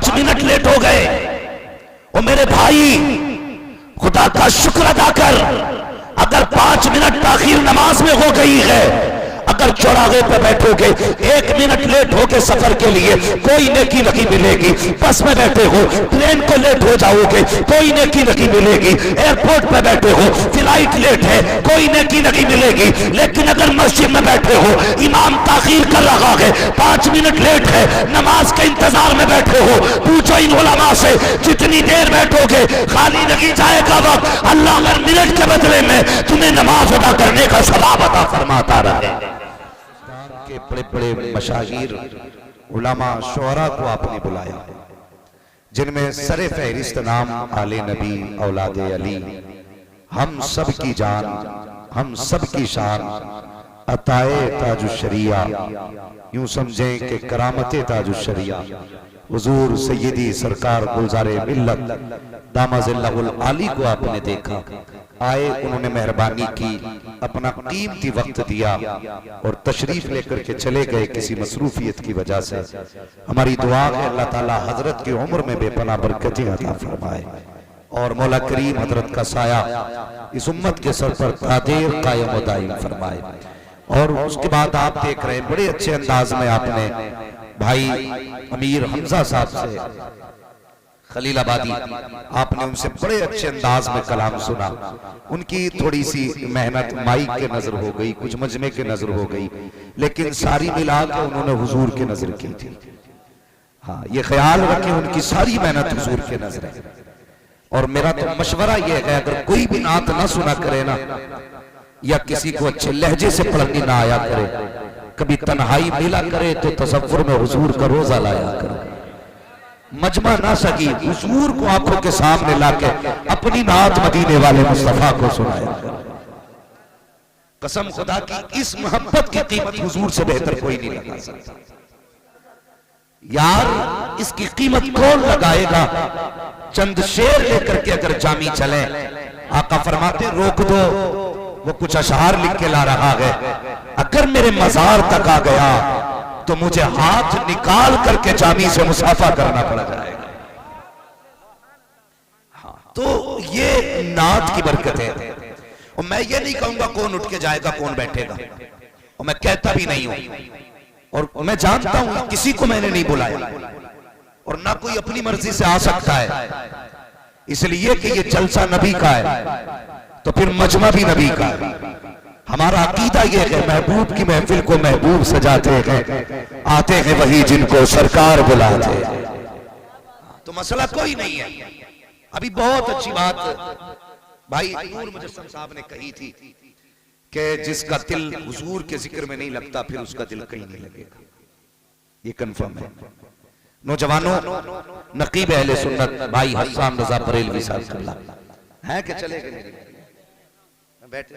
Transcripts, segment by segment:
5 minute late हो गए। वो मेरे भाई, खुदा का शुक्र अदा कर, अगर 5 मिनट ताखीर नमाज में हो गई है, अगर चौराहे पे बैठोगे 1 मिनट लेट होके सफर के लिए कोई नेकी नहीं मिलेगी। बस में बैठे हो, ट्रेन को लेट हो जाओगे, कोई नेकी नहीं मिलेगी। एयरपोर्ट पे बैठे हो, फ्लाइट लेट है, कोई नेकी नहीं मिलेगी। लेकिन अगर मस्जिद में बैठे हो, इमाम ताखीर कर रहा है, 5 मिनट लेट है, नमाज के इंतजार में बैठे हो, पूछो इन उलमा से, जितनी देर बैठोगे खाली नहीं जाएगा वक्त। अल्लाह हर मिनट के बदले में तुम्हें नमाज अदा करने का सवाब अता फरमाता रहे। के बड़े बड़े मशाहिर उलमा शुअरा को आपने बुलाया, जिनमें सरे फहरिस्त नाम आले नबी औलाद अली, हम सब की जान, हम सब की शान, अताए ताजुशरिया, यूं समझें कि करामते ताजुशरिया हुजूर सैयदी सरकार गुलजारे मिल्लत दामाजिल्लाहुल आली को आपने देखा। आए, उन्होंने मेहरबानी की, अपना कीमती वक्त दिया और तशरीफ लेकर के चले गए किसी मसरूफियत की वजह से। हमारी दुआ है अल्लाह ताला हजरत की उम्र में बेपनाह बरकतें अता फरमाए और मौला करीम हजरत का साया इस उम्मत के सर पर तादेर कायम व दायम फरमाए। और उसके बाद आप देख रहे हैं बड़े अच्छे अंदाज में आपने भाई अमीर हमजा साहब से खलीलाबादी, आपने उनसे बड़े अच्छे अंदाज में कलाम सुना। उनकी थोड़ी सी मेहनत माइक के नजर हो गई, कुछ मजमे के नजर हो गई, लेकिन सारी मिला के उन्होंने हुजूर की नजर की थी। हाँ, ये ख्याल रखें, उनकी सारी मेहनत हुजूर के नजर है। और मेरा तो मशवरा ये है, अगर कोई भी नात ना सुना करे ना, या किसी को अच्छे लहजे से पढ़नी ना आया करे, कभी तन्हाई मिला करे तो तसव्वुर में हुजूर का रोजा लाया करे। मजमा ना सकी, हुजूर को आंखों के सामने लाके अपनी नात मदीने वाले मुस्तफा को सुनाया। कसम खुदा की, इस मोहब्बत की कीमत हुजूर से बेहतर कोई नहीं लगा सकता यार। इसकी कीमत कौन लगाएगा? चंद शेर लेकर के अगर जामी चले, आका फरमाते रोक दो, वो कुछ अशआर लिख के ला रहा है, अगर मेरे मजार तक आ गया तो मुझे हाथ निकाल करके जामी से मुसाफा करना पड़ जाएगा। हाँ, तो ये नात की बरकत है। और मैं ये नहीं कहूंगा कौन उठ के जाएगा कौन बैठेगा, और मैं कहता भी नहीं हूं, और मैं जानता हूं किसी को मैंने नहीं बुलाया, और ना कोई अपनी मर्जी से आ सकता है, इसलिए कि ये जलसा नबी का है तो फिर मजमा भी नबी का है। हमारा अकीदा यह है, महबूब की महफिल को महबूब सजाते हैं, आते हैं वही जिनको सरकार बुलाते हैं। तो मसला कोई नहीं है। अभी बहुत अच्छी बात भाई नूर मुजस्सम साहब ने कही थी कि जिसका दिल हुजूर के जिक्र में नहीं लगता फिर उसका दिल कहीं नहीं लगेगा। ये कंफर्म है। नौजवानों, नकीब अहले सुन्नत भाई हसन रजा बरेलवी साहब है कि चले गए? बैठे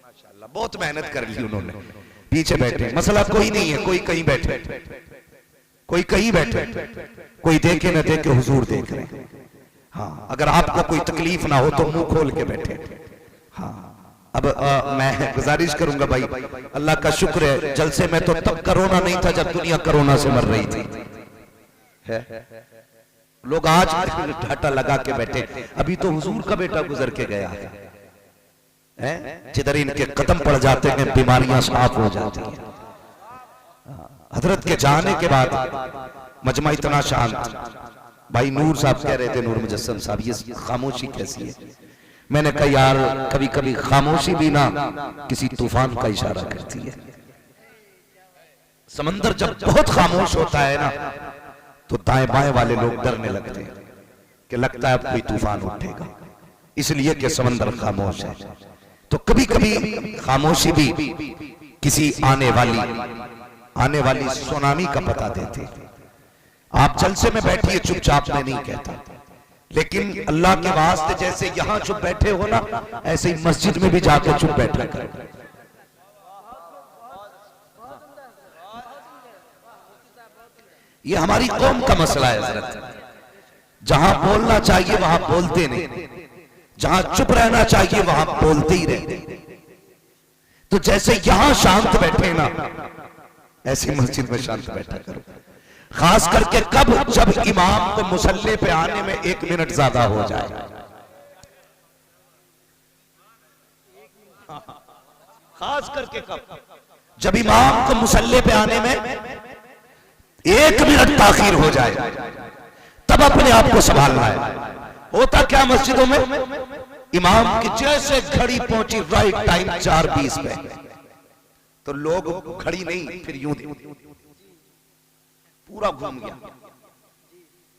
माशाल्लाह, बहुत मेहनत कर ली उन्होंने, पीछे बैठे। मसला कोई नहीं है, कोई कहीं बैठे, कोई कहीं बैठे, कोई देखे न देखे हुजूर देख रहे हैं। हाँ, अगर आपको कोई तकलीफ ना हो तो मुंह खोल के बैठे। हाँ, अब मैं गुजारिश करूंगा भाई, अल्लाह का शुक्र है जलसे में तो तब कोरोना नहीं था जब दुनिया कोरोना से मर रही थी। है लोग आज ढाटा लगा के बैठे। अभी तो हुजूर का बेटा गुजर के गया है, जिधर इनके कदम पड़ जाते हैं बीमारियां साफ हो जाती हैं। हजरत के जाने के बाद मजमा इतना शांत। भाई नूर साहब कह रहे थे, नूर मुजस्सम साहब, ये खामोशी कैसी है? मैंने कहा यार, कभी कभी खामोशी भी ना किसी तूफान का इशारा करती है। समंदर जब बहुत खामोश होता है ना तो दाएं बाएं वाले लोग डरने लगते हैं कि लगता है अब कोई तूफान उठेगा, इसलिए कि समंदर खामोश है। तो कभी कभी खामोशी भी किसी आने वाली सुनामी का पता देते। आप जलसे में बैठिए चुपचाप, मैं नहीं कहता, लेकिन अल्लाह के वास्ते जैसे यहां चुप बैठे हो ना, ऐसे ही मस्जिद में भी जाकर चुप बैठा करें। ये हमारी कौम का मसला है हज़रत। जहां बोलना चाहिए वहां बोलते नहीं, जहां चुप रहना चाहिए वहां बोलते ही रहते। तो जैसे यहां शांत बैठे ना, ऐसी मस्जिद में शांत बैठा करो। खास करके कब, जब इमाम को मुसल्ले पे आने में 1 मिनट ज्यादा हो जाए। खास करके कब, जब इमाम को मुसल्ले पे आने में 1 मिनट ताखीर हो जाए, तब अपने आप को संभालना है। होता क्या मस्जिदों में, इमाम की जैसे घड़ी पहुंची राइट टाइम 4:20 पे, तो लोग घड़ी नहीं, फिर यूं पूरा घूम गया,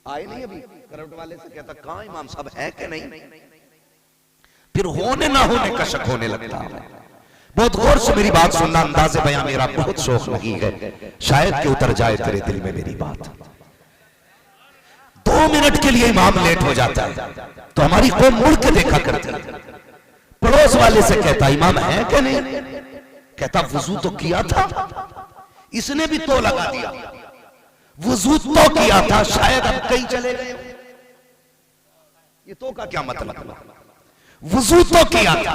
आए नहीं अभी करवट वाले से कहता कहां इमाम साहब है कि नहीं, फिर होने ना होने का शक होने लगता है। बहुत गौर से मेरी बात सुनना, अंदाज़े बयां मेरा बहुत शौक नहीं है, शायद कि उतर जाए तेरे दिल में मेरी बात। 2 मिनट के लिए इमाम लेट हो जाता है तो हमारी कौम मुड़ के देखा करती है। पड़ोस वाले से कहता इमाम है कि नहीं, कहता वजू तो किया था, इसने भी तो लगा दिया, वजू तो किया था, शायद अब कहीं चले गए। ये तो का क्या मतलब, वजू तो किया था,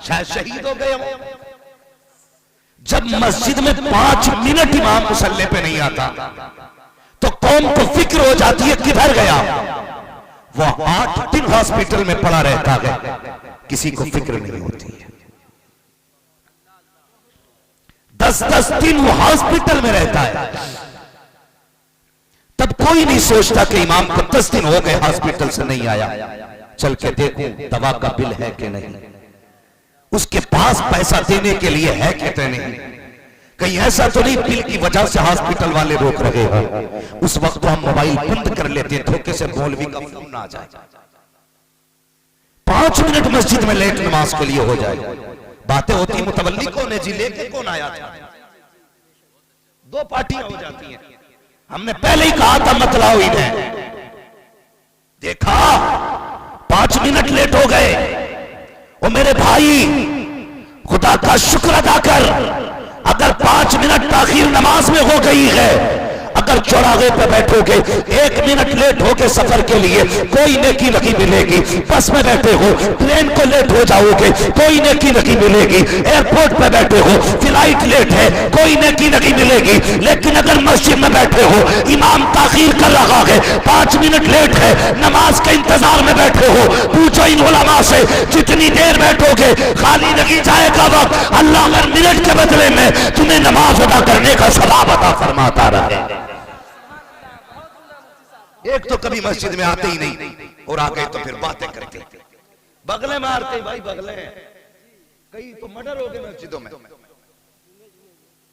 शायद शहीद हो गए हो। जब मस्जिद में 5 मिनट इमाम मुसल्ले पे नहीं आता तो कौम को फिक्र हो जाती है किधर गया। वह 8 दिन हॉस्पिटल में पड़ा रहता है, किसी को फिक्र नहीं होती है। 10-10 दिन वो हॉस्पिटल में रहता है, तब कोई नहीं सोचता कि इमाम को 10 दिन हो गए हॉस्पिटल से नहीं आया, चल के देखूं दवा का बिल है कि नहीं, उसके पास पैसा देने के लिए है कि नहीं, कहीं ऐसा तो नहीं बिल की वजह से हॉस्पिटल वाले रोक रहे हो। उस वक्त तो हम मोबाइल बंद कर लेते हैं, धोखे से मौलवी का फोन ना आ जाए। 5 मिनट मस्जिद में लेट नमाज के लिए हो जाए, बातें होती मुतवल्ली कौन है जी, लेके कौन आया था, 2 पार्टियां हो जाती हैं। हमने पहले ही कहा था मत लाओ इन्हें, देखा 5 मिनट लेट हो गए। ओ मेरे भाई, खुदा का शुक्र अदा कर, अगर 5 मिनट ताखीर नमाज में हो गई है, अगर चौराहे पे बैठोगे 1 मिनट लेट होके सफर के लिए कोई नेकी नहीं मिलेगी। बस में बैठे हो, ट्रेन को लेट हो जाओगे, कोई नेकी नहीं मिलेगी। एयरपोर्ट पे बैठे हो, फ्लाइट लेट है, कोई नेकी नहीं मिलेगी। लेकिन अगर मस्जिद में बैठे हो, इमाम ताखीर कर रहा है, 5 मिनट लेट है, नमाज के इंतजार में बैठे हो, पूछो इन उलमा से, जितनी देर बैठोगे खाली नहीं जाएगा वक्त। अल्लाह हर मिनट के बदले में तुम्हें नमाज अदा करने का सवाब अता फरमाता रहे। एक तो कभी मस्जिद में आते ही नहीं, और आ गए तो फिर बातें करके बगले मारते, भाई बगले। कई तो मर्डर हो गए मस्जिदों में।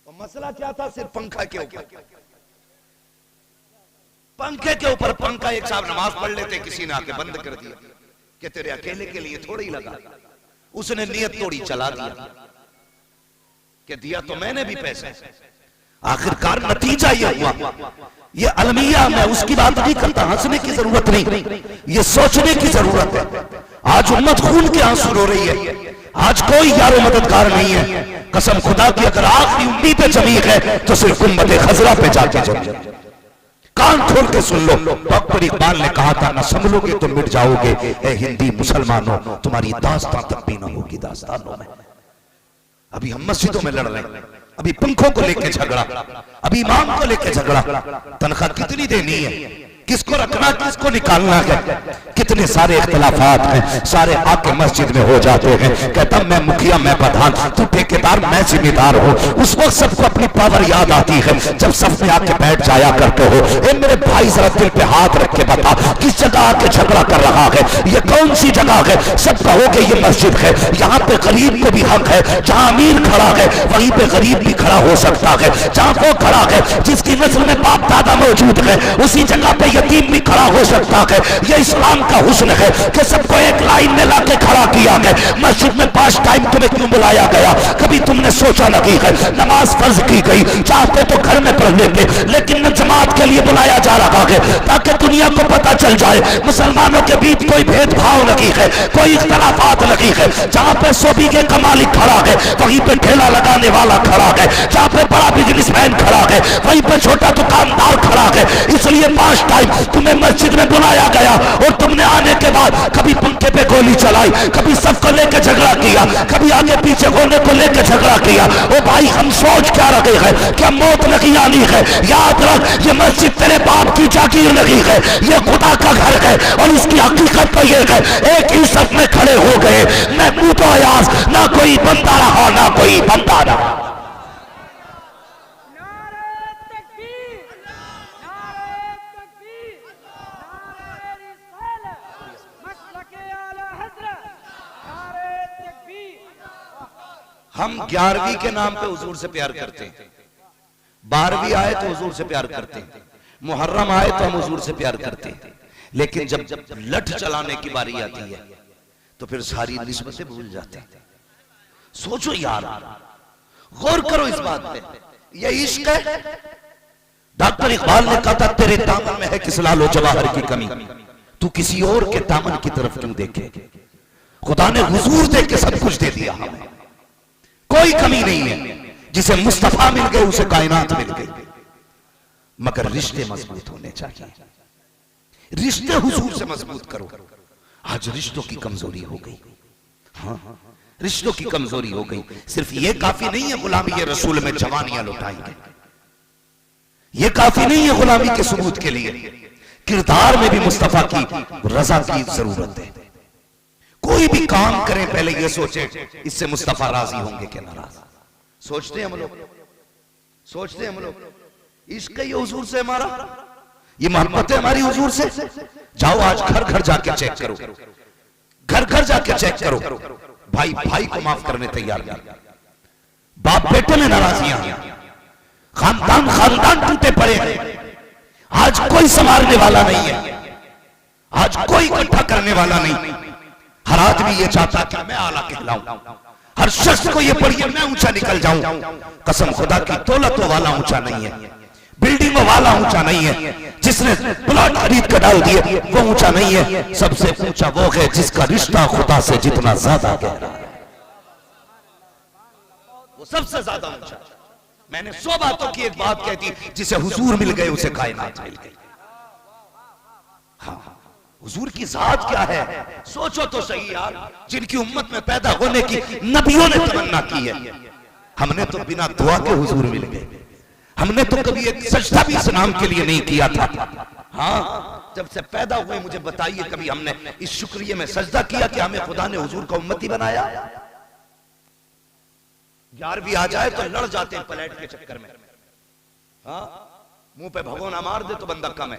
और मसला क्या था, सिर्फ पंखा के ऊपर, पंखे के ऊपर पंखा। एक साहब नमाज पढ़ लेते, किसी ने आके बंद कर दिया कि तेरे अकेले के लिए थोड़ी ही लगा। उसने नियत तोड़ी, चला दिया कि दिया तो मैंने भी पैसे। आखिरकार नतीजा ये हुआ। ये अलमिया, मैं उसकी बात नहीं करता, हंसने की जरूरत नहीं, ये सोचने की जरूरत है। आज उम्मत खून के आंसू रो रही है, आज कोई यारो मददगार नहीं है। कसम खुदा की अगर आखिरी उम्मीद पे जमी है तो सिर्फ उम्मत खजरा पे जाके जमी। कान खोल के सुन लो, डॉक्टर इकबाल ने कहा था, ना संभलोगे तो मिट जाओगे ए हिंदी मुसलमानों, तुम्हारी दास्तां तक भी ना होगी दास्तानों में। अभी हम मस्जिदों में लड़ रहे हैं, अभी पंखों को लेके झगड़ा, अभी इमाम को लेके झगड़ा, तनख्वाह कितनी देनी है, किसको रखना किसको निकालना है, कितने सारे इख्तिलाफात हैं, सारे आके मस्जिद में हो जाते हैं। कहता मैं मुखिया, मैं प्रधान, तू ठेकेदार, मैं जिम्मेदार हूँ। उस वक्त सबको अपनी पावर याद आती है जब सब में आके बैठ जाया करते हो। ए मेरे भाई जरा दिल पे हाथ रख के बता, किस जगह आके झगड़ा कर रहा है, ये कौन सी जगह है। सब कहोगे ये मस्जिद है, यहाँ पे गरीब को भी हक है, जहाँ अमीर खड़ा है वहीं पे गरीब भी खड़ा हो सकता है। जहाँ वो खड़ा है जिसकी नस्ल में बाप दादा मौजूद है, उसी जगह पे यतीम भी खड़ा हो सकता है। यह इस्लाम का हुस्न है कि सबको एक लाइन में लाके खड़ा किया है। मस्जिद में 5 टाइम तुम्हें क्यों बुलाया गया, कभी तुमने सोचा नहीं है। नमाज फर्ज की गई, चाहते तो घर में पढ़ लेते, लेकिन जमात के लिए बुलाया जा रहा है ताकि दुनिया को पता चल जाए मुसलमानों के बीच कोई भेदभाव नहीं है, कोई इख्तिलाफात नहीं है। जहाँ पे सोबी के कमाली खड़ा है वहीं पे ठेला लगाने वाला खड़ा है, जहाँ पे बड़ा बिजनेसमैन खड़ा है वहीं पे छोटा दुकानदार खड़ा है। इसलिए 5 टाइम तुम्हें मस्जिद में बुलाया गया और तुमने आने के बाद कभी पंखे पे गोली चलाई, कभी सबको लेकर झगड़ा किया, कभी आगे पीछे होने को लेकर झगड़ा किया। ओ भाई हम सोच क्या रखे हैं, क्या मौत नहीं आनी है? याद रख ये मस्जिद तेरे बाप की जागीर नहीं है, ये खुदा का घर है और इसकी हकीकत तो ये है एक ही सफ में खड़े हो गए, मैं कूदो अयाज, ना कोई बंदा रहा ना कोई बंदा रहा। हम 11वीं के नाम पे हुजूर से प्यार करते हैं, 12वीं आए तो हुजूर से प्यार करते हैं, मुहर्रम आए तो हम हुजूर से प्यार करते हैं, लेकिन जब लठ चलाने की बारी आती है तो फिर सारी निस्बतें भूल जाते हैं। सोचो यार, गौर करो इस बात पे, ये इश्क है। डॉक्टर इकबाल ने कहा था तेरे दामन में है किस लालो जवाहर की कमी, तू किसी और के दामन की तरफ क्यों देखे? खुदा ने हुजूर देख के सब कुछ दे दिया हमें, कोई कमी नहीं है। जिसे मुस्तफा मिल गए उसे कायनात मिल गई, मगर रिश्ते मजबूत होने चाहिए, रिश्ते हुजूर से मजबूत करो। आज रिश्तों की कमजोरी हो गई, हाँ रिश्तों की कमजोरी हो गई। सिर्फ ये काफी नहीं है गुलामी ये रसूल में जवानियां लुटाएंगे, ये काफी नहीं है गुलामी के सबूत के लिए, किरदार में भी मुस्तफा की रजा की जरूरत है। कोई भी काम करें पहले ये सोचे इससे मुस्तफा राजी होंगे कि नाराज। सोचते हैं हम लोग, सोचते हैं हम लोग, इश्क ये हुजूर से हमारा, ये मोहब्बत है हमारी हुजूर से। जाओ आज घर घर जाके चेक करो, घर घर जाके चेक करो, भाई भाई को माफ करने तैयार नहीं, बाप बेटे में नाराजियां, खानदान खानदान टूटे पड़े हैं। आज कोई संभालने वाला नहीं है, आज कोई इकट्ठा करने वाला नहीं। हर आदमी ये चाहता कि मैं आला कहलाऊं, हर शख्स को ये पढ़िए मैं ऊंचा निकल जाऊं। कसम खुदा की दौलतों वाला ऊंचा नहीं है, बिल्डिंगों वाला ऊंचा नहीं है, जिसने प्लॉट खरीद कर डाल दिए वो ऊंचा नहीं है। सबसे ऊंचा वो है जिसका रिश्ता खुदा से जितना ज्यादा गहरा है, वो सबसे ज्यादा ऊंचा। मैंने 100 बातों की एक बात कहती, जिसे हुजूर मिल गए उसे कायनात मिल गई। हाँ हुजूर की जात क्या है, सोचो तो सही यार। जिनकी उम्मत में पैदा होने की नबियों ने तमन्ना की है, हमने तो बिना दुआ के हुजूर मिल गए। हमने तो कभी एक सजदा भी इस नाम के लिए नहीं किया था। हाँ जब से पैदा हुए मुझे बताइए कभी हमने इस शुक्रिया में सजदा किया कि हमें खुदा ने हुजूर का उम्मती बनाया। 11वीं आ जाए तो लड़ जाते हैं पलट के चक्कर में। हाँ मुंह पे भगोना मार दे तो बंदा कम है,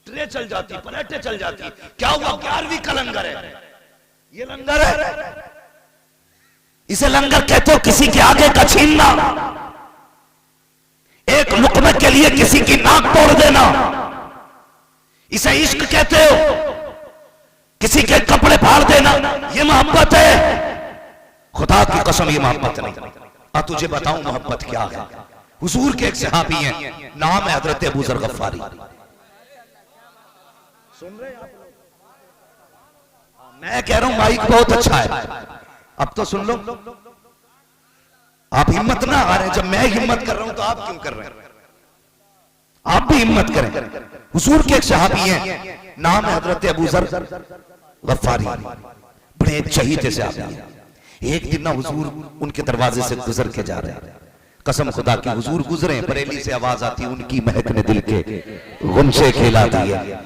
ट्रे चल जाती, पलटे चल जाती। क्या हुआ? 11वीं का लंगर है, ये लंगर है, इसे लंगर कहते हो किसी के आगे का छीनना, एक लुकमे के लिए किसी की नाक तोड़ देना, इसे इश्क कहते हो। किसी के कपड़े फाड़ देना ये मोहब्बत है? खुदा की कसम ये मोहब्बत नहीं। अब तुझे बताऊं मोहब्बत क्या है। हुजूर के एक सहाबी हैं, नाम है हजरत अबू जर गफ्फारी। सुन रहे आप? मैं कह रहा हूं माइक बहुत अच्छा है, अब तो सुन लो। आप हिम्मत ना आ रहे, जब मैं हिम्मत कर रहा हूं तो आप क्यों कर रहे हैं? आप भी हिम्मत करें। हुजूर के एक सहाबी हैं, नाम है हजरत अबू जर गफ्फारी, बड़े चहीते से आते हैं। एक दिन ना हुजूर उनके दरवाजे से गुजर के जा रहे हैं, कसम खुदा की हुजूर गुजरे, बरेली से आवाज आती, उनकी महक ने दिल के गुमशे खेला दिए,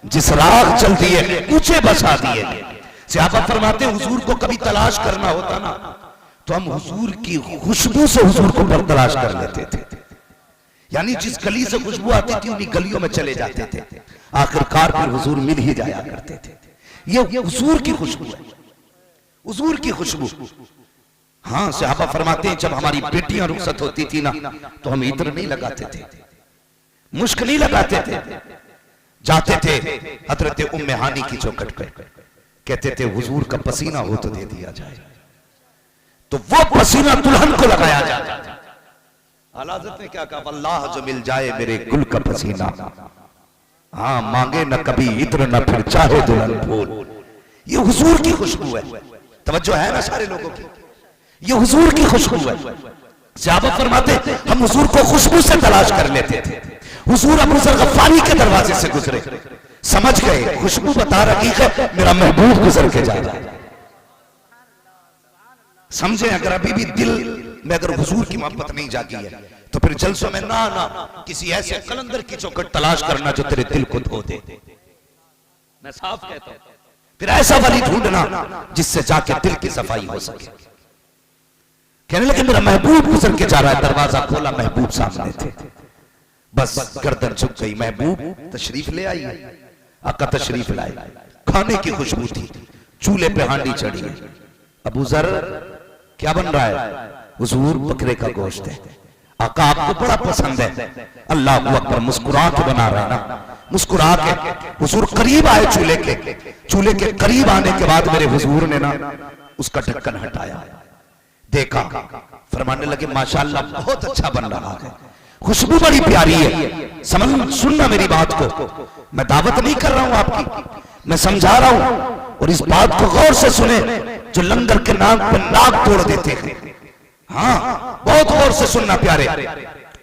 जिस राह चल दिए ऊंचे बसा दिए। सहाबा फरमाते हुजूर को कभी तलाश करना होता ना तो हम हुजूर की खुशबू से हुजूर को पर तलाश कर लेते थे। यानी जिस गली से खुशबू आती थी उन्हीं गलियों में चले जाते थे, आखिरकार फिर हुजूर मिल ही जाया करते थे। ये हुजूर की खुशबू है, हुजूर की खुशबू। हाँ सहाबा फरमाते हैं जब हमारी बेटियां रुखसत होती थी ना तो हम इत्र नहीं लगाते थे, मुश्क नहीं लगाते थे, जाते थे हजरत उम्मे हानी की चौखट पे, कहते थे हुजूर का पसीना हो तो दे दिया जाए, तो वो पसीना दुल्हन को लगाया जाता। हज़रत ने क्या कहा? अल्लाह जो मिल जाए मेरे गुल का पसीना, हाँ मांगे न कभी इत्र न फिर चाहे दुल्हन फूल। ये हुजूर की खुशबू है। तवज्जो है ना सारे लोगों की? ये हुजूर की खुशबू है। सहाबा फरमाते हम हुजूर को खुशबू से तलाश कर लेते थे। हुजूर अबू ज़र गफ़ारी के दरवाजे से गुजरे, समझ गए खुशबू बता रही है मेरा महबूब गुजर के जा रहा है। समझे, अगर अभी भी दिल में अगर हुजूर की मोहब्बत नहीं जागी है तो फिर जलसों में ना किसी ऐसे कलंदर की चौखट तलाश करना जो तेरे दिल को धो दे। मैं साफ कहता हूं, फिर ऐसा वली ढूंढना जिससे जाके दिल की सफाई हो सके। कहने लगे मेरा महबूब गुजर के जा रहा है, दरवाजा खोला, महबूब सामने थे। बस गर्दन झुक गई, महबूब तशरीफ ले आई, आका तशरीफ लाए, खाने की खुशबू थी, चूल्हे पे हांडी चढ़ी है। अबू ज़र क्या बन रहा है? हुजूर बकरे का गोश्त है, आका आपको बड़ा पसंद है। अल्लाह अकबर, मुस्कुरा के बना रहा है ना, मुस्कुरा के। हुजूर करीब आए चूल्हे के करीब आने के बाद मेरे हुजूर ने ना उसका ढक्कन हटाया, देखा, फरमाने लगे माशाअल्लाह बहुत अच्छा बन रहा है, खुशबू बड़ी प्यारी है। समझ, सुनना मेरी बात को, मैं दावत नहीं कर रहा हूं आपकी, मैं समझा रहा हूं, और इस बात को गौर से सुने जो लंगर के नाम पर नाक तोड़ देते हैं। हाँ, बहुत गौर से सुनना प्यारे,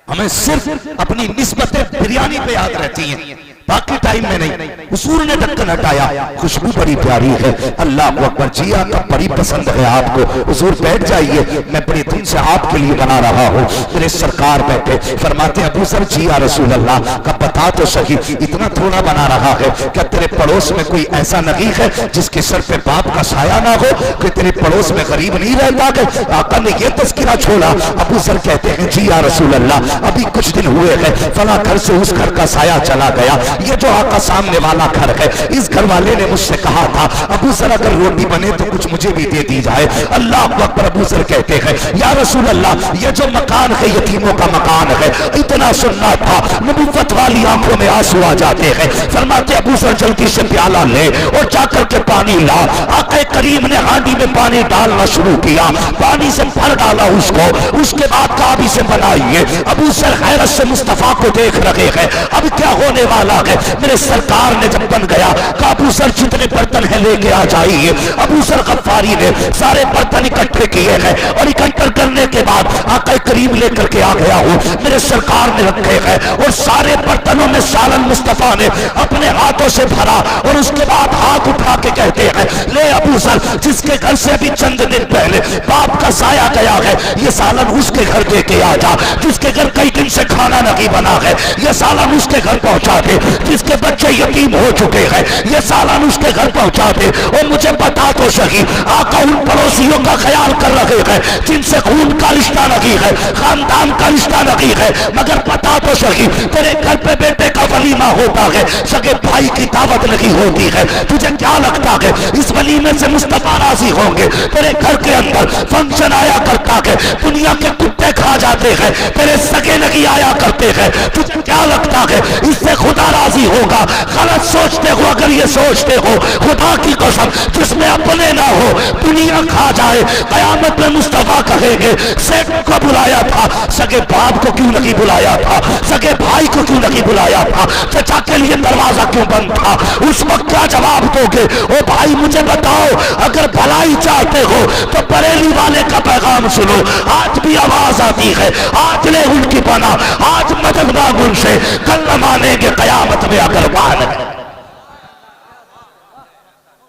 हमें सिर्फ अपनी निस्बतें बिरयानी पे याद रहती हैं, बाकी टाइम में नहीं। हुजूर ने ढक्कन हटाया, खुशबू बड़ी प्यारी है, अल्लाह अकबर, जी आका बड़ी पसंद है आपको। हुजूर बैठ जाइए, मैं बड़ी दिन से आपके लिए बना रहा हूँ। मेरे सरकार बैठे, फरमाते अबू ज़र जी या रसूल अल्लाह, का बता तो सही इतना थोड़ा बना रहा है, क्या तेरे पड़ोस में कोई ऐसा नगी है जिसके सर पे बाप का साया ना हो? कि तेरे पड़ोस में गरीब नहीं रहता? कि आका ने यह तस्किरा छोड़ा। अबू ज़र कहते हैं जी या रसूल अल्लाह, अभी कुछ दिन हुए हैं, फला घर से उस घर का साया चला गया, ये जो आका सामने वाला घर है, इस घर वाले ने मुझसे कहा था अबू ज़र अगर रोटी बने तो कुछ मुझे भी दे दी जाए। अल्लाह अकबर, अबू ज़र कहते हैं या रसूल अल्लाह, ये जो मकान है यतीमों का मकान है, इतना सुनना था, नबुव्वत वाली आंखों में आंसू आ जाते हैं। फरमाते अबू ज़र जल्दी से प्याला ले और जाकर के पानी ला। आका करीम ने हांडी में पानी डालना शुरू किया, पानी से भर डाला उसको, उसके बाद काबी से बनाइए। अबू ज़र हैरत से मुस्तफा को देख रहे हैं, अब क्या होने वाला है? मेरे सरकार ने जब बन गया, अबू ज़र जितने बर्तन है लेके आ जाइए। अबू ज़र गफ़ारी ने सारे बर्तन इकट्ठे किए हैं और इकट्ठा करने के बाद आका करीम लेकर के आ गया हूँ, मेरे सरकार ने रखे हैं, और सारे बर्तनों में सालन मुस्तफा ने अपने हाथों से भरा, और उसके बाद हाथ उठा के कहते हैं ले अबू ज़र, जिसके घर से अभी चंद दिन पहले बाप का साया गया है, ये सालन उसके घर दे के आ जा। जिसके घर कई दिन से खाना नहीं बना है, ये सालन उसके घर पहुंचा दे। जिसके बच्चे यतीम हो चुके हैं, ये सालन उसके घर पहुंचा दे। और मुझे बता तो सही, आका उन पड़ोसियों का ख्याल कर रहे हैं जिनसे खून का रिश्ता नहीं है, खानदान का रिश्ता नहीं है, मगर बता तो सही तेरे घर पे बेटे का वलीमा होता है, सगे भाई की दावत नहीं होती है, तुझे क्या लगता है इस वलीमे से मुस्तफा राजी होंगे? तेरे घर के अंदर फंक्शन आया करता है, दुनिया के कुत्ते खा जाते हैं, तेरे सगे नहीं आया करते हैं, तुझे क्या लगता है इससे खुदा राजी होगा? गलत सोचते हो अगर ये सोचते हो, खुदा की कसम जिसमें अपने ना हो दुनिया खा जाए, कयामत में मुस्तफा कहेंगे सेठ को बुलाया था, सगे बाप को क्यों नहीं बुलाया था, सगे भाई को क्यों नहीं बुलाया था, चचा के लिए दरवाजा क्यों बंद था? उस वक्त क्या जवाब दोगे? ओ भाई मुझे बताओ, अगर भलाई चाहते हो तो बरेली वाले का पैगाम सुनो, आज भी आवाज आती है, आज ले उनकी बना, आज मदद मांग उनसे, कल न मानेंगे कयामत में अगर मान।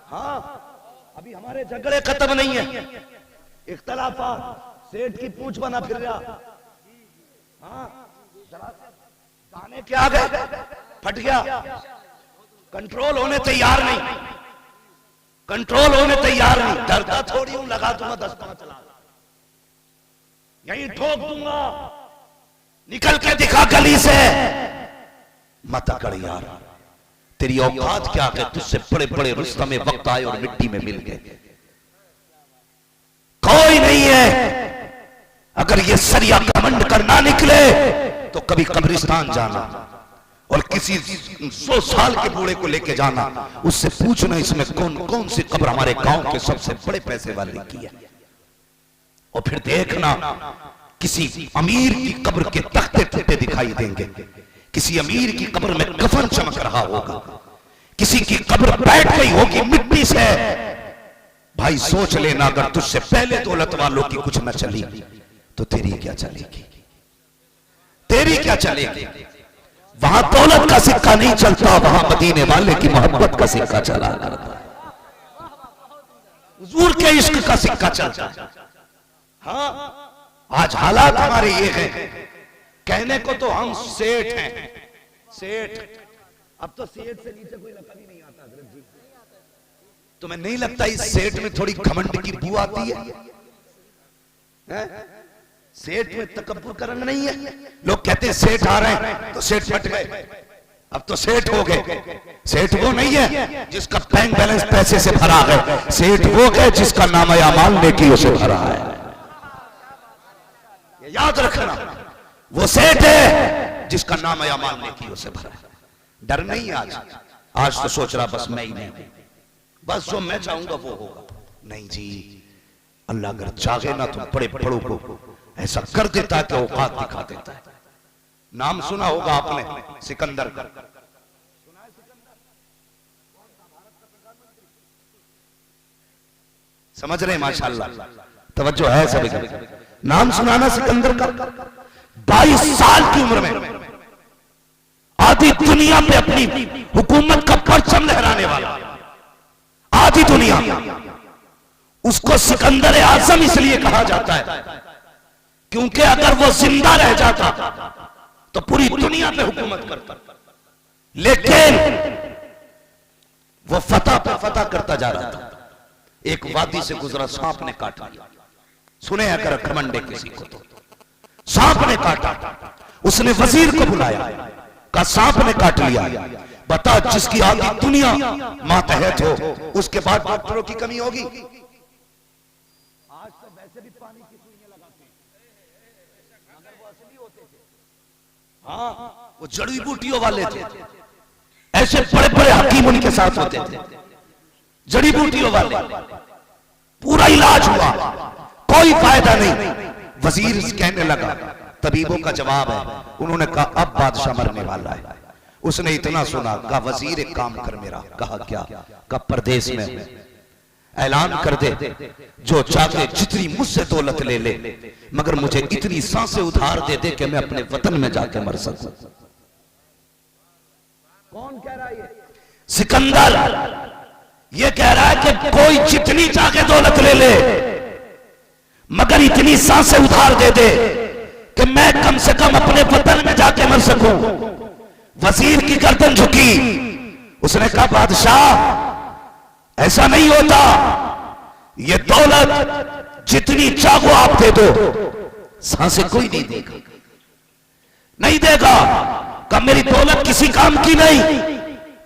हाँ, अभी हमारे झगड़े खत्म नहीं है, इख्तलाफात सेठ की पूछ बना फिर रहा। हाँ, दाने क्या आ गए, फट गया, कंट्रोल होने तैयार नहीं, कंट्रोल होने तैयार नहीं, डरता थोड़ी हूं, लगा दूंगा 10-5 लाख, यहीं ठोक दूंगा, निकल के दिखा गली से, मत अकड़ यार, तेरी औकात क्या है? तुझसे बड़े बड़े रुस्तम में वक्त आए और मिट्टी में मिल गए, कोई नहीं है। अगर ये सरिया घमंड करना निकले तो कभी कब्रिस्तान जाना और किसी 100 साल के बूढ़े को लेके जाना, उससे पूछना इसमें कौन कौन सी कब्र हमारे गांव के सबसे बड़े पैसे वाले की है, और फिर देखना किसी अमीर की कब्र के तख्ते टूटे दिखाई देंगे, किसी अमीर की कब्र में कफन चमक रहा होगा, किसी की कब्र बैठ गई होगी मिट्टी से। भाई सोच लेना, अगर तुझसे पहले दौलत वालों की कुछ न चली तो तेरी क्या चलेगी, तेरी क्या चलेगी? वहां दौलत का सिक्का नहीं चलता, वहां मदीने वाले की मोहब्बत का सिक्का चला करता है, हुजूर के इश्क का सिक्का चलता है। हाँ, आज हालात हमारे ये हैं, कहने को तो हम सेठ हैं, सेठ, अब तो सेठ से नीचे कोई लकब ही नहीं आता हजरत जी। तुम्हें नहीं लगता इस सेठ में थोड़ी घमंड की बू आती है? सेठ में तकब्बुर का रंग नहीं है। लोग कहते हैं सेठ आ रहे हैं तो सेठ फट गए, अब तो सेठ हो गए। सेठ वो नहीं है जिसका बैंक बैलेंस पैसे से भरा है, सेठ वो है जिसका नाम अमाल नेकियों से भरा है। याद रखना, वो सेठ है जिसका नाम अमाल नेकियों से भरा है। डर नहीं आज, आज तो सोच रहा बस मैं ही नहीं, बस जो मैं चाहूंगा वो होगा। नहीं जी, अल्लाह अगर चाहे ना तो बड़े बड़ों को ऐसा कर देता है कि औकात दिखा देता है। नाम सुना होगा आपने सिकंदर का, समझ रहे माशाल्लाह, तवज्जो है सभी का। नाम सुनाना सिकंदर का, 22 साल की उम्र में आधी दुनिया पे अपनी हुकूमत का परचम लहराने वाला, आधी दुनिया, उसको सिकंदर आजम इसलिए कहा जाता है क्योंकि अगर वो जिंदा रह जाता तो पूरी दुनिया पे हुकूमत करता, लेकिन वो फतह पे फतह करता जा रहा था। एक वादी से गुजरा, सांप ने काट लिया। सुने अगर घमंडे किसी को तो, सांप ने काटा, उसने वजीर को बुलाया, कहा सांप ने काट लिया, बता जिसकी आधी दुनिया मातहत हो, उसके बाद डॉक्टरों की कमी होगी? आज तो वैसे भी पानी की सुइयां लगाते हैं, मगर वो असली होते थे। हाँ, वो जड़ी बूटियों वाले थे, ऐसे बड़े बड़े हकीम उनके साथ होते थे, जड़ी बूटियों वाले। पूरा इलाज हुआ, कोई फायदा नहीं। वजीर कहने लगा, तबीबों का जवाब है, उन्होंने कहा अब बादशाह मरने वाला है। उसने इतना सुना, कहा वजीर एक काम कर मेरा। कहा क्या? कहा परदेश में ऐलान कर दे, जो चाहे जितनी मुझसे दौलत ले ले, मगर मुझे इतनी सांसें उधार दे दे कि मैं अपने वतन में जाके मर सकूं। कौन कह रहा है? सिकंदर ये कह रहा है कि कोई जितनी चाहे दौलत ले ले, मगर इतनी सांसें उधार दे दे कि मैं कम से कम अपने वतन में जाके मर सकूं। वजीर की गर्दन झुकी, उसने कहा बादशाह ऐसा नहीं होता, ये दौलत जितनी चाहो आप दे दो, सांसें कोई नहीं देगा, नहीं देगा। कहा मेरी दौलत किसी काम की नहीं?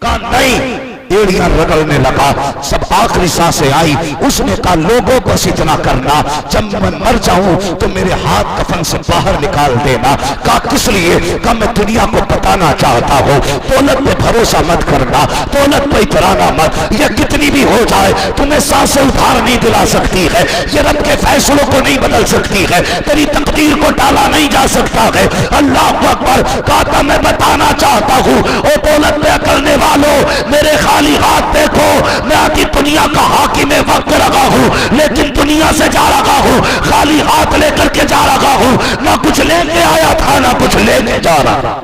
कहा नहीं। एड़ियां रगड़ने लगा, सब आखिरी सांसें आई। उसने कहा लोगों बस इतना करना, जब मैं मर जाऊं तो मेरे हाथ कफन से बाहर निकाल देना। कहा किस लिए? कहा मैं दुनिया को बताना चाहता हूं, दौलत पे भरोसा मत करना, दौलत पे इतराना मत, ये कितनी भी हो जाए तुम्हें सांसें उधार नहीं दिला सकती है, ये रब के फैसलों को नहीं बदल सकती है, तेरी तकदीर को टाला नहीं जा सकता है। अल्लाह अकबर। कहा मैं बताना चाहता हूं ओ दौलत पे अकड़ने वालों, मेरे खाली हाथ देखो, मैं आधी दुनिया का हाकिम वक्त लगा हूं, लेकिन दुनिया से जा रहा हूं, खाली हाथ लेकर के जा रहा हूं, ना कुछ लेके आया था ना कुछ लेके जा रहा। तो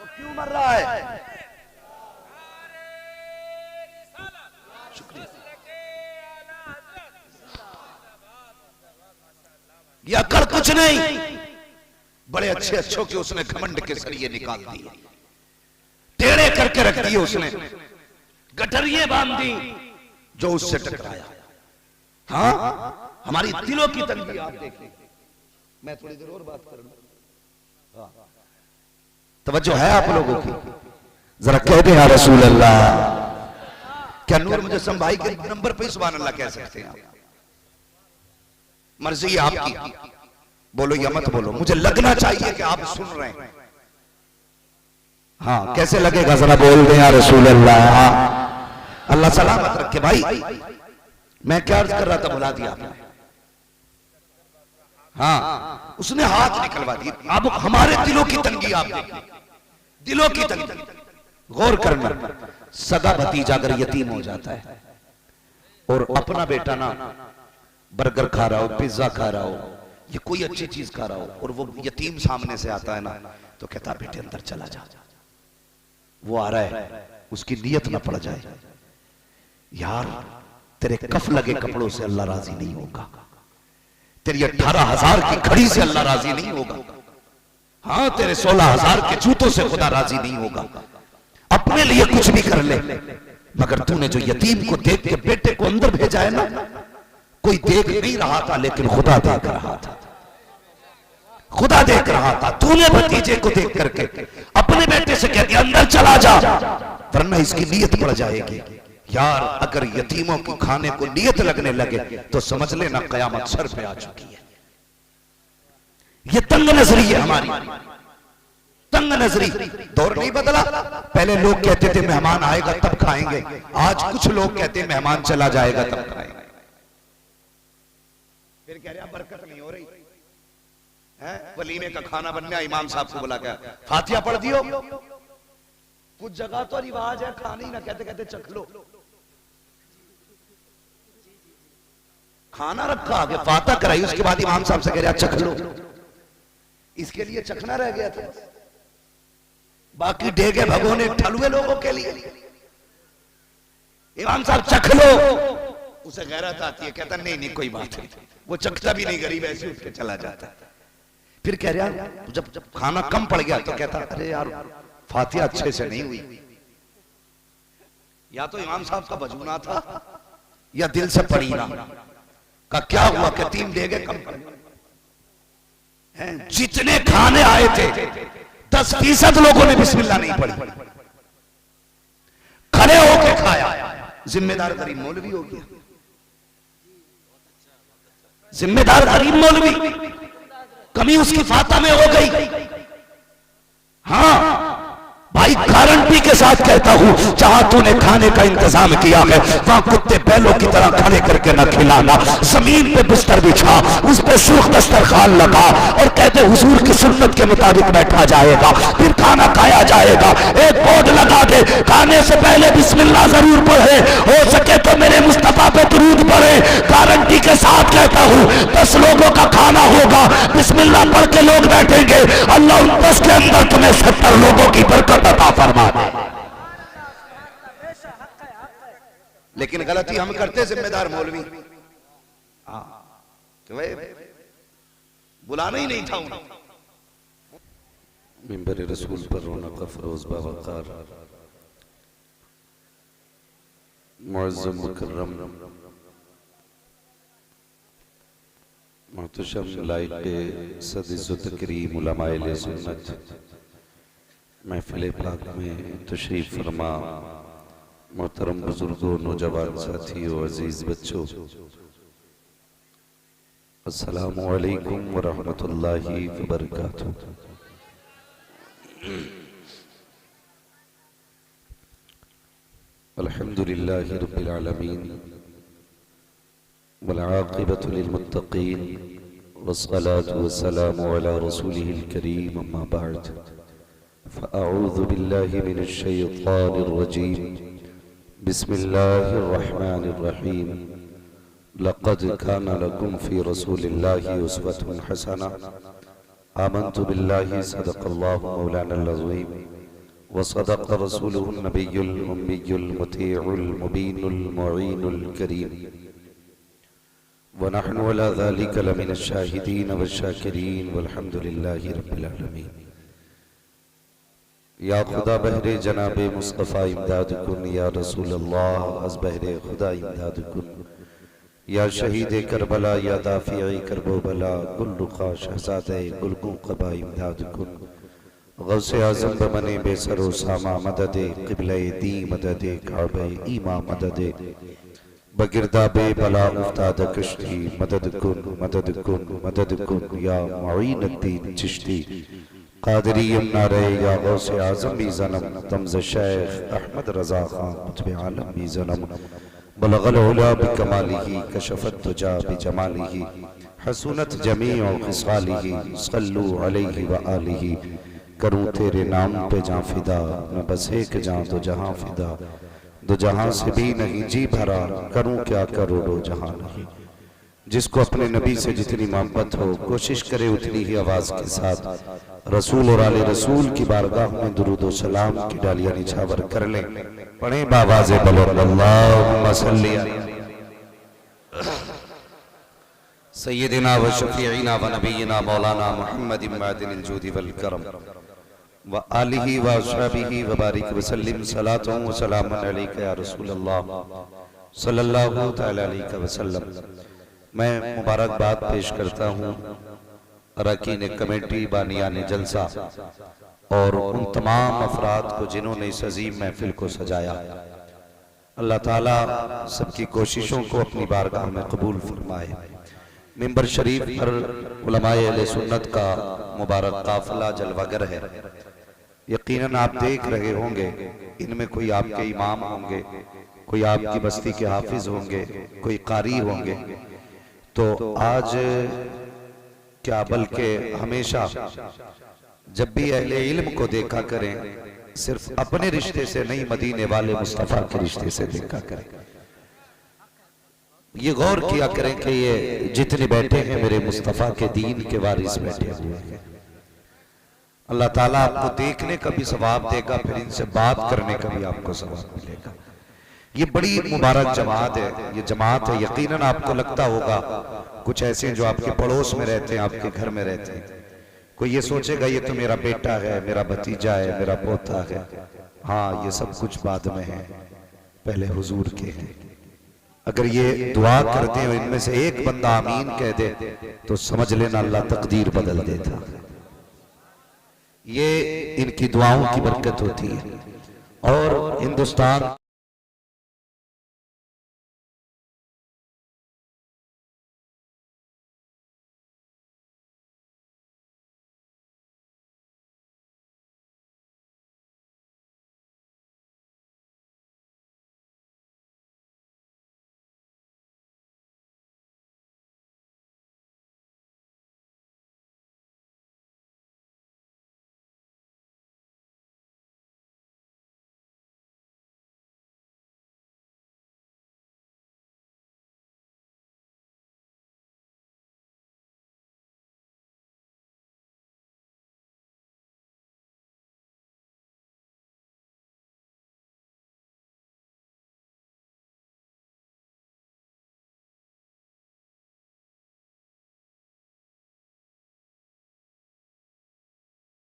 क्यों मर रहा है? ये अकड़ कुछ नहीं, बड़े अच्छे अच्छों के उसने घमंड के सरिये निकाल दिए, टेढ़े करके रख दिए, उसने गठरिये बांध दी जो उससे टकराया। हाँ, हमारी दिलों की तंगी आप देखें। मैं थोड़ी देर और बात करूंगा, तवज्जो है आप लोगों की? जरा कह दे या रसूल अल्लाह। क्या नूर मुजस्सम भाई के नंबर पे सुभान अल्लाह कह सकते हैं आप? मर्जी आपकी, बोलो या मत बोलो, मुझे लगना चाहिए कि आप सुन रहे हैं। हाँ, कैसे लगेगा जरा बोल दे या रसूल अल्लाह। अल्लाह सलामत रखे। भाई मैं क्या अर्ज कर रहा था, बुला दिया आपने। हाँ, उसने हाथ निकलवा दिए। अब हमारे दिलों की तंगी आप देखिए, दिलों की तंगी। गौर करना, सगा भतीजा अगर यतीम हो जाता है और अपना बेटा ना बर्गर खा रहा हो, पिज्जा खा रहा हो, ये कोई अच्छी चीज खा रहा हो और वो यतीम सामने से आता है ना, तो कहता बेटे अंदर चला जा, वो आ रहा है, उसकी नीयत ना पड़ जाए, यार तेरे कफ लगे कपड़ों से अल्लाह राजी नहीं होगा, तेरी 18,000 की घड़ी से अल्लाह राजी नहीं होगा, हाँ तेरे 16,000 के जूतों से खुदा राजी नहीं होगा। अपने लिए कुछ भी कर ले, मगर तूने जो यतीम को देख के बेटे को अंदर भेजा है ना, कोई देख नहीं रहा था लेकिन खुदा देख रहा था, खुदा देख रहा था। तूने भतीजे को देख करके अपने बेटे से कह दिया अंदर चला जा, वरना इसकी नीयत पड़ जाएगी। यार अगर यतीमों की खाने को नीयत लगने लगे तो समझ लेना कयामत सर पे आ चुकी है। ये तंग नजरी है हमारी, तंग नजरी। दौर नहीं बदला, पहले लोग कहते थे मेहमान आएगा तब खाएंगे, आज कुछ लोग कहते मेहमान चला जाएगा तब खाएंगे। फिर कह रहे बरकत नहीं हो रही है, वलीमे का खाना बनने इमाम साहब को बुला के फातिहा पढ़ दियो। कुछ जगह तो रिवाज है खाने ही ना कहते कहते चख लो, खाना रखा आगे फातिहा कराई, उसके बाद इमाम साहब से कह रहा चख लो, इसके लिए चखना रह गया था, बाकी डेगे भगोने ठलुए लोगों के लिए। इमाम साहब चख लो, उसे गैरत आती है, कहता नहीं नहीं कोई बात नहीं, वो चखता भी नहीं, गरीब ऐसे उठ के चला जाता। फिर कह रहा जब जब खाना कम पड़ गया तो कहता अरे यार फातिहा अच्छे से नहीं हुई, या तो इमाम साहब का बजूना था या दिल से पढ़ी ना, का क्या हुआ कि 3 डेगे कम पड़ गए। जितने खाने आए थे 10% लोगों ने बिस्मिल्लाह नहीं पढ़ी, खड़े होके खाया। जिम्मेदार गरीब मौलवी हो गया, जिम्मेदार गरीब मौलवी, कमी उसकी फातिहा में हो गई। हाँ भाई गारंटी के साथ कहता हूं, जहां तूने खाने का इंतजाम किया है वहां कुत्ते बैलों की तरह खड़े करके न खिलाना, जमीन पे बिस्तर बिछा, उस पे सूख दस्तरखान लगा और कहते हुजूर की सुन्नत के मुताबिक बैठा जाएगा, फिर खाना खाया जाएगा। एक बोर्ड लगा दे, खाने से पहले बिस्मिल्लाह जरूर पढ़े, हो सके तो मेरे मुस्तफा पे दुरूद पढ़े। गारंटी के साथ कहता हूं 10 लोगों का खाना होगा, बिस्मिल्लाह पढ़ के लोग बैठेंगे, अल्लाह उन 10 के अंदर तुम्हें 70 लोगों की बरकत अता फरमा दे। लेकिन गलती हम करते जिम्मेदार मौलवी, बुलाना ही नहीं था उन्हें। मिंबर रसूल पर रौनक अफरोज बावकार मुअज़्ज़म मुकर्रम मुहतशम लाइक़ सद-ए तकरीम उलमाए सुन्नत महफिल पाक में तशरीफ फरमा मोहतरम बुजुर्गों, नौजवान साथियों, अजीज बच्चों, अस्सलामु अलैकुम व रहमतुल्लाहि व बरकातुहू। अल्हम्दुलिल्लाहि रब्बिल आलमीन वल आक़िबतु लिल मुत्तक़ीन वस्सलातु वस्सलामु अला रसूलिहिल करीम, अम्मा बअद। फ़अऊज़ु बिल्लाहि मिनश शैतानिर रजीम, बिस्मिल्लाहिर रहमानिर रहीम। लक़द काना लकुम फ़ी रसूलिल्लाहि उस्वतुन हसना। आमन्तु बिल्लाहि सदक़ल्लाहु मौलानल अज़ीम व सदक़ रसूलुहुन नबियुल उम्मियुल मुतीउल मुबीनुल मुईनुल करीम व नहनु अला ज़ालिका लमिनश शाहिदीन वश्शाकिरीन वल्हम्दुलिल्लाहि रब्बिल आलमीन। या खुदा बहरे जनाबे मुस्तफ़ा इमदाद कुन, या रसूल अल्लाह अज़ बहरे खुदा इमदाद कुन, या शहीद करबला, या दाफ़िए करबो बला, गुल रुखा शहज़ादे गुलगुं क़बा इमदाद कुन। गौसे आज़म बमने बेसरो सामा मददे क़िबले दी मददे काबे ईमा मददे बगिरदाबे बला उफ्ताद कश्ती मदद कुन मदद कुन मदद कुन, या मुईनुद्दीन चिश्ती कादरी यमनारे, या गौसे आज़म भी ज़नम तमज़ शेख अहमद रज़ा खान कुतुब आलम भी ज़नम बलगल उला बिकमालिही कशफत तुजा बिजमालिही हसूनत जमीउ खिसालिही सल्लु अलैहि व आलिही। करूं तेरे नाम पे जां फिदा, न बस एक जां तो जहां फिदा, दो जहां से भी नहीं जी भरा, करूं क्या करोड़ों जहां नहीं। जिसको अपने नबी से जितनी मोहब्बत हो कोशिश करे उतनी ही आवाज के साथ रसूल और आले रसूल की बारगाह में दुरूद और सलाम की डालियां निछावर कर लें। पढ़े बावाज़े बुलंद अल्लाहुम्मा सल्ली सय्यदिना व शफीईना व नबीना मौलाना मुहम्मद मादिनिल जूदी वल करम व आलिहि व अस्हाबिहि व बारिक व सल्लिम सलातु व सलामुन अलैका या रसूल अल्लाह सल्लल्लाहु तआला अलैहि वसल्लम। मैं मुबारकबाद पेश करता हूँ अरकान कमेटी बानियान जलसा और उन तमाम अफराद को जिन्होंने इस अजीम महफिल को सजाया। अल्लाह ताला सबकी कोशिशों को अपनी बारगाह में कबूल फरमाए। मिंबर शरीफ पर उलमाए अहले सुन्नत का मुबारक काफिला जलवागर है। यकीनन आप देख रहे होंगे इनमें कोई आपके इमाम होंगे, कोई आपकी बस्ती के हाफिज होंगे, कोई कारी होंगे। तो आज क्या बल्कि हमेशा जब भी अहले इल्म को देखा करें सिर्फ अपने रिश्ते से नहीं, मदीने वाले मुस्तफा के रिश्ते से देखा करें। ये गौर किया करें कि ये जितने बैठे हैं मेरे मुस्तफा के दीन के वारिस बैठे हुए हैं। अल्लाह ताला आपको देखने का भी सवाब देगा, फिर इनसे बात करने का भी आपको सवाब मिलेगा। ये बड़ी मुबारक जमात है, ये जमात है। यकीनन आपको लगता होगा कुछ ऐसे हैं जो आपके पड़ोस में रहते हैं, आपके घर में रहते हैं। कोई ये सोचेगा ये तो मेरा बेटा है, मेरा भतीजा है, मेरा पोता है। हाँ, ये सब कुछ बाद में है, पहले हुजूर के हैं। अगर ये दुआ करते हैं इनमें से एक बंदा आमीन कह दे तो समझ लेना अल्लाह तकदीर बदल देता। ये इनकी दुआओं की बरकत होती है। और हिंदुस्तान